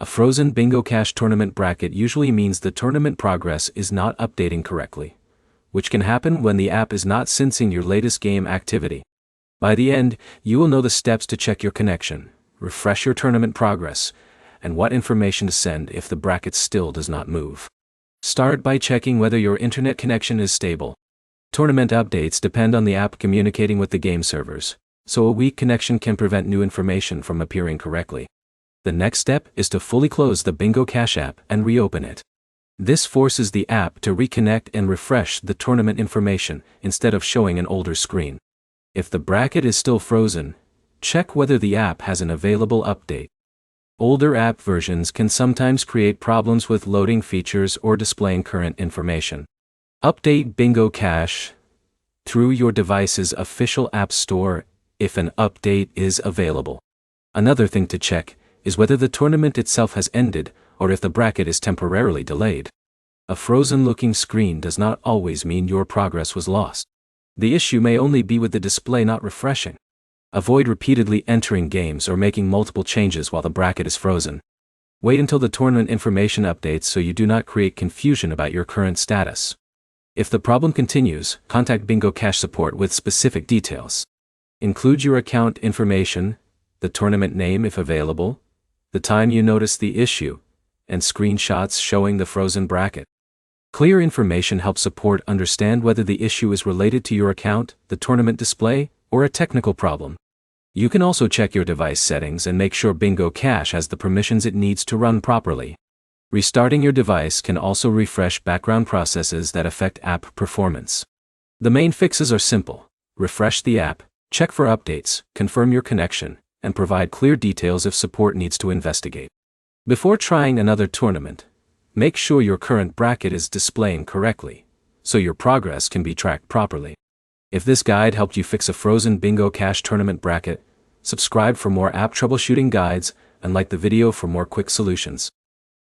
A frozen Bingo Cash tournament bracket usually means the tournament progress is not updating correctly, which can happen when the app is not sensing your latest game activity. By the end, you will know the steps to check your connection, refresh your tournament progress, and what information to send if the bracket still does not move. Start by checking whether your internet connection is stable. Tournament updates depend on the app communicating with the game servers, so a weak connection can prevent new information from appearing correctly. The next step is to fully close the Bingo Cash app and reopen it. This forces the app to reconnect and refresh the tournament information instead of showing an older screen. If the bracket is still frozen, check whether the app has an available update. Older app versions can sometimes create problems with loading features or displaying current information. Update Bingo Cash through your device's official app store if an update is available. Another thing to check is whether the tournament itself has ended or if the bracket is temporarily delayed. A frozen-looking screen does not always mean your progress was lost. The issue may only be with the display not refreshing. Avoid repeatedly entering games or making multiple changes while the bracket is frozen. Wait until the tournament information updates so you do not create confusion about your current status. If the problem continues, contact Bingo Cash support with specific details. Include your account information, the tournament name if available, the time you noticed the issue, and screenshots showing the frozen bracket. Clear information helps support understand whether the issue is related to your account, the tournament display, or a technical problem. You can also check your device settings and make sure Bingo Cash has the permissions it needs to run properly. Restarting your device can also refresh background processes that affect app performance. The main fixes are simple: refresh the app, check for updates, confirm your connection, and provide clear details if support needs to investigate. Before trying another tournament, make sure your current bracket is displaying correctly, so your progress can be tracked properly. If this guide helped you fix a frozen Bingo Cash tournament bracket, subscribe for more app troubleshooting guides and like the video for more quick solutions.